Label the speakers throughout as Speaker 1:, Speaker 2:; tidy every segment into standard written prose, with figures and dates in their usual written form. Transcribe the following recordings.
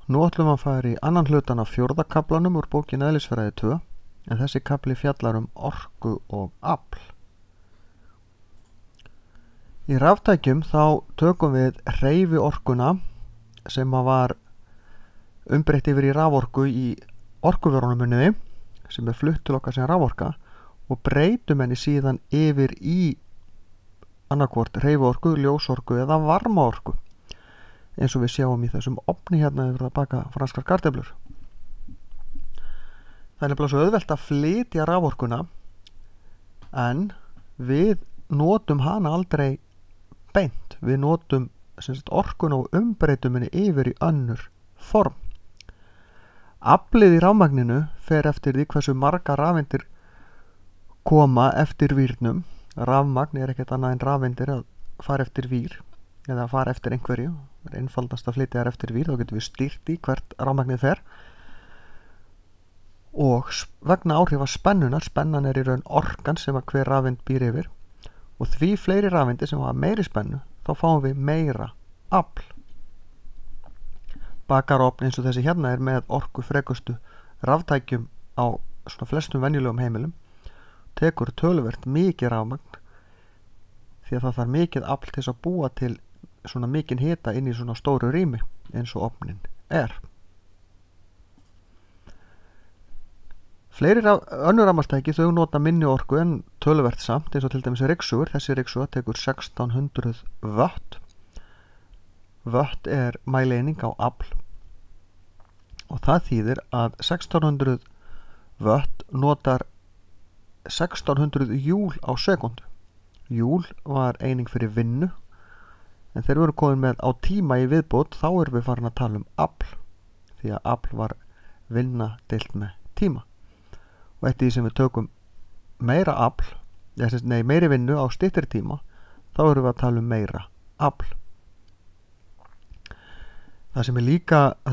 Speaker 1: Nú ætlum að fara í annan hlutan af 4. kaflanum úr bókin Eðlisfræði 2, en þessi kafli fjallar orku og afl. Í raftækjum þá tökum við hreyfiorkuna sem var umbreytt yfir í raforku í orkuverunarmuniði sem flutt til okkar sem raforka og breytum henni síðan yfir í annarkvort hreyfiorku, ljósorku eða varmaorku eins og við sjáum í þessum ofni hérna yfir að baka franskar kartöflur. Það er nefnilega svo auðvelt að flytja raforkuna en við notum hana aldrei beint. Við notum orkuna og umbreytum henni yfir í önnur form. Aflið í rafmagninu fer eftir því hversu margar rafeindir koma eftir vírnum. Rafmagn er ekkert annað en rafeindir að fara eftir vír eða að fara eftir einhverju. Það er einfaldast að flytja þær eftir vír, þá getum við stýrt í hvert rafmagnið fer. Og vegna áhrifa spennunar, spennan er í raun orkan sem að hver rafeind býr yfir, og því fleiri rafeindir sem hafa meiri spennu, þá fáum við meira afl. Bakarofn eins og þessi hérna er með orku frekustu raftækjum á svona flestum venjulegum heimilum, tekur töluvert mikið rafmagn því að það þarf mikið afl til að búa til svona mikinn hita inn í svona stóru rými eins og ofnin er. Fleiri önnur rafmagnstæki þau nota minni orku en töluvert samt eins og til dæmis ryksugur. Þessi ryksuga tekur 1600 watt. Watt er mæleining á afl og það þýðir að 1600 watt notar 1600 júl á sekundu. Júl var eining fyrir vinnu en þegar við erum komin með á tíma í viðbót þá erum við farin að tala afl því að afl var vinna deilt með tíma. Og eftir því sem við tökum meira afl, meiri vinnu á styttri tíma, þá erum við að tala meira afl. Það sem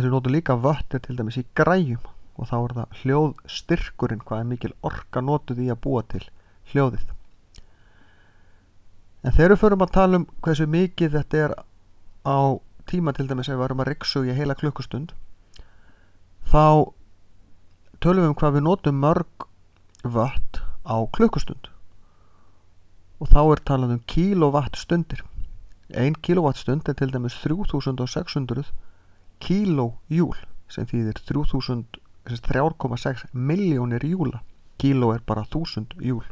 Speaker 1: notum líka watt er til dæmis í græjum og þá er það hljóðstyrkurinn, hvað er mikil orka notuð í að búa til hljóðið. En þegar við förum að tala hversu mikið þetta er á tíma, til dæmis ef við erum að ryksuga í heila klukkustund, þá tölum við hvað við notum mörg watt á klukkustund og þá er talað kilowattstundir. 1 kilowattstund er til dæmis 3600 kilojúl sem þýðir 3,6 milljónir júla. Kíló er bara 1000 júl.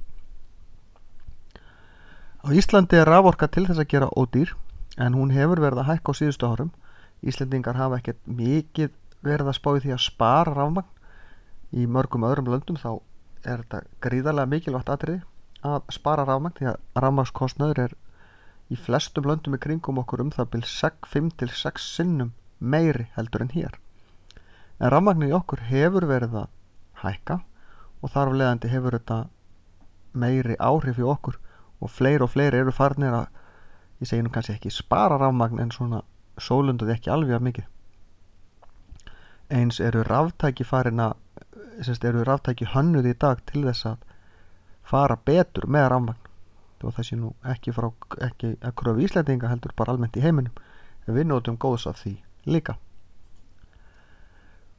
Speaker 1: Á Íslandi er raforka til þess að gera ódýr en hún hefur verið að hækka á síðustu árum. Íslendingar hafa ekkert mikið verið að spá í því að spara rafmagn. Í mörgum öðrum löndum þá er þetta gríðarlega mikilvægt atriði að spara rafmagn því að rafmagnskostnaður er í flestum löndum í kringum okkur það bil 5-6 sinnum meiri heldur en hér. En rafmagnið í okkur hefur verið að hækka og þar af leiðandi hefur þetta meiri áhrif í okkur og fleiri eru farnir að, ég segi nú kannski ekki spara rafmagn en svona sólunduð ekki alveg að mikið. Eins eru raftæki hönnuð í dag til þess að fara betur með rafmagn og það sé nú ekki að kröfu Íslendinga heldur bara almennt í heiminum en við notum góðs af því líka.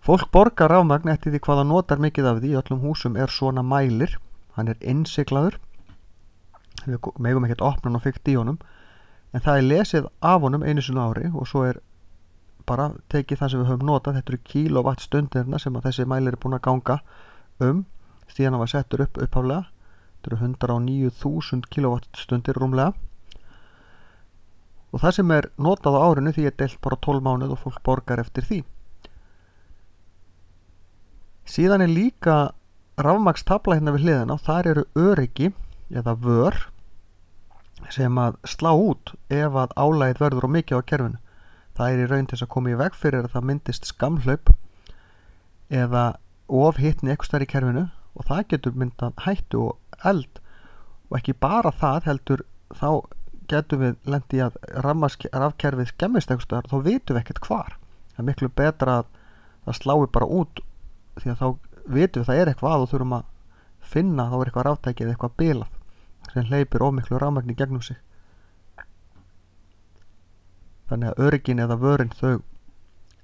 Speaker 1: Fólk borgar rafmagn eftir því hvað það notar mikið af því. Í öllum húsum er svona mælir, hann er innsiglaður, við megum ekkert opna hann og fikta í honum en það er lesið af honum einu sinni á ári og svo er bara tekið það sem við höfum notað. Þetta eru kilowattstundirna sem að þessi mælir er búin að ganga síðan hann var settur upphaflega. Þetta eru 109.000 kilowattstundir rúmlega og það sem er notað á árinu því er deilt bara 12 mánuð og fólk borgar eftir því. Síðan er líka rafmagnstafla hérna við hliðina og þar eru öryggi eða vör sem að slá út ef að álagið verður á mikið á kerfinu. Það er í raun til þess að koma í veg fyrir að það myndist skammhlaup eða ofhitni einhvers staðar í kerfinu og það getur myndað hættu og eld og ekki bara það heldur þá getum við lent í að rafkerfið skemmist einhvers staðar og þá vitum við ekkert hvar. Það er miklu betra að það slái bara út því að þá vitum við það er eitthvað og þurfum að finna þá er eitthvað raftæki eða eitthvað bilað sem hleypir ómiklu rafmagni gegnum sig. Þannig að öryggin eða vörin þau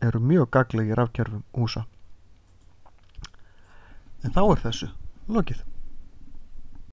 Speaker 1: eru mjög gagnlegir rafkerfum húsa. En þá er þessu lokið.